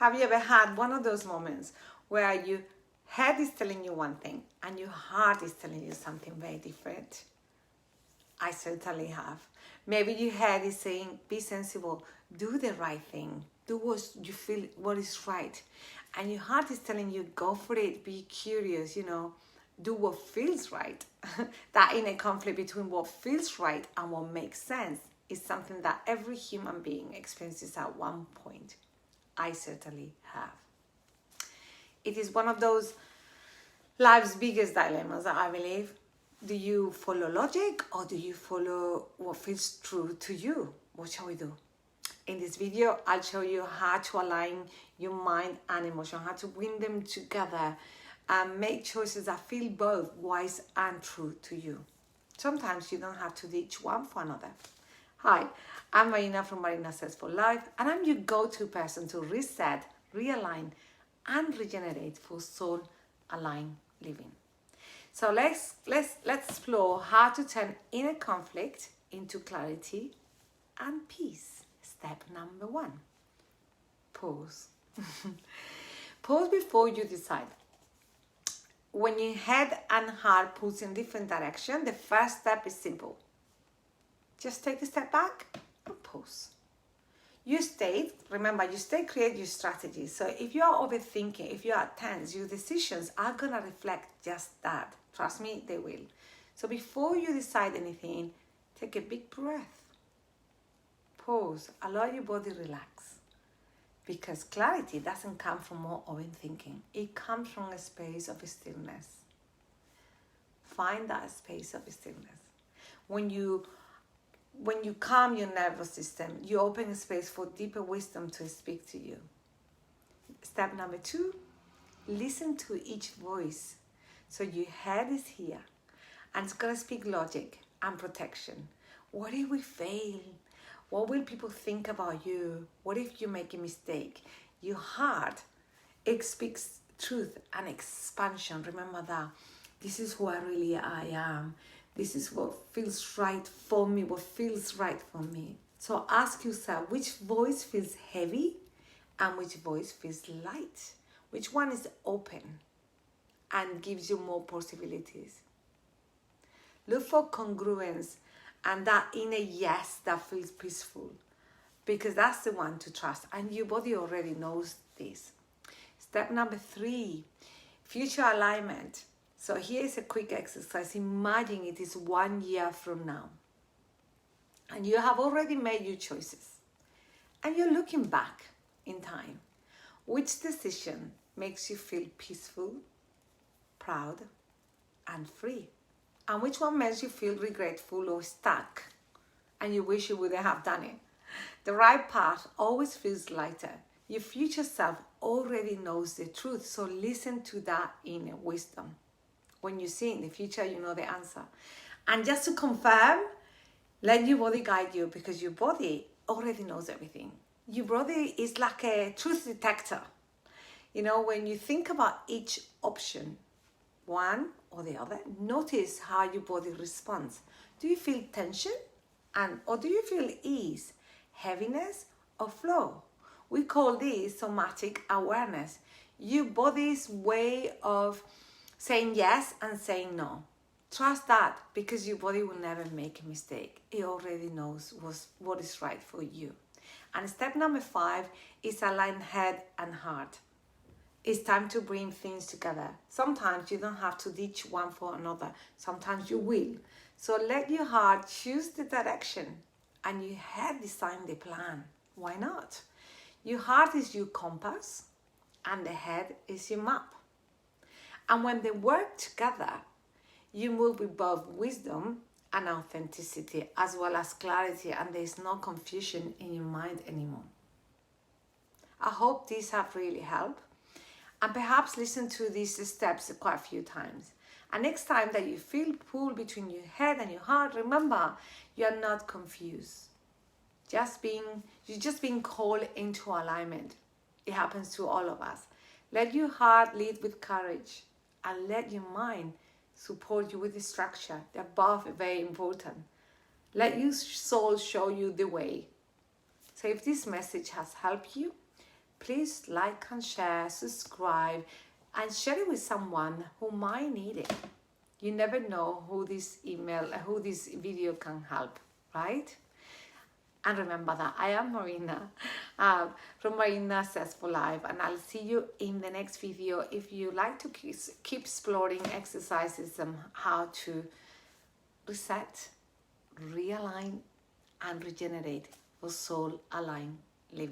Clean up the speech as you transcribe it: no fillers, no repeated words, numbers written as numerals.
Have you ever had one of those moments where your head is telling you one thing and your heart is telling you something very different? I certainly have. Maybe your head is saying, be sensible, do the right thing, do what you feel what is right. And your heart is telling you, go for it, be curious, do what feels right. That inner conflict between what feels right and what makes sense is something that every human being experiences at one point. I certainly have. It is one of those life's biggest dilemmas, I believe. Do you follow logic or do you follow what feels true to you? What shall we do? In this video, I'll show you how to align your mind and emotion, how to bring them together and make choices that feel both wise and true to you. Sometimes you don't have to ditch one for another. Hi, I'm Marina from Marina Says for Life, and I'm your go-to person to reset, realign, and regenerate for soul-aligned living. So let's explore how to turn inner conflict into clarity and peace. Step number 1, pause. Pause before you decide. When your head and heart pulls in different directions, the first step is simple. Just take a step back and pause. Remember, your state creates your strategy. So if you are overthinking, if you are tense, your decisions are going to reflect just that. Trust me, they will. So before you decide anything, take a big breath. Pause. Allow your body to relax. Because clarity doesn't come from more overthinking. It comes from a space of stillness. Find that space of stillness. When you calm your nervous system, you open a space for deeper wisdom to speak to you. Step number 2, listen to each voice. So your head is here and it's going to speak logic and protection. What if we fail? What will people think about you? What if you make a mistake? Your heart, it speaks truth and expansion. Remember that. This is who I am. This is what feels right for me, what feels right for me. So ask yourself, which voice feels heavy and which voice feels light? Which one is open and gives you more possibilities? Look for congruence and that inner yes that feels peaceful, because that's the one to trust, and your body already knows this. Step number 3, future alignment. So here is a quick exercise. Imagine it is 1 year from now. And you have already made your choices. And you're looking back in time. Which decision makes you feel peaceful, proud, and free? And which one makes you feel regretful or stuck and you wish you wouldn't have done it? The right path always feels lighter. Your future self already knows the truth. So listen to that inner wisdom. When you see in the future, you know the answer. And just to confirm, let your body guide you, because your body already knows everything. Your body is like a truth detector. When you think about each option, one or the other, notice how your body responds. Do you feel tension? Or do you feel ease, heaviness, or flow? We call this somatic awareness. Your body's way of saying yes and saying no. Trust that, because your body will never make a mistake. It already knows what is right for you. And step number 5 is align head and heart. It's time to bring things together. Sometimes you don't have to ditch one for another. Sometimes you will. So let your heart choose the direction and your head design the plan. Why not? Your heart is your compass and the head is your map. And when they work together, you move with both wisdom and authenticity, as well as clarity, and there's no confusion in your mind anymore. I hope these have really helped. And perhaps listen to these steps quite a few times. And next time that you feel pulled between your head and your heart, remember, you are not confused. You're just being called into alignment. It happens to all of us. Let your heart lead with courage, and let your mind support you with the structure. They're both very important. Let your soul show you the way. So if this message has helped you, please like and share, subscribe, and share it with someone who might need it. You never know who this video can help, right? And remember that I am Marina from Marina Says for Life, and I'll see you in the next video. If you like to keep exploring exercises and how to reset, realign, and regenerate for soul aligned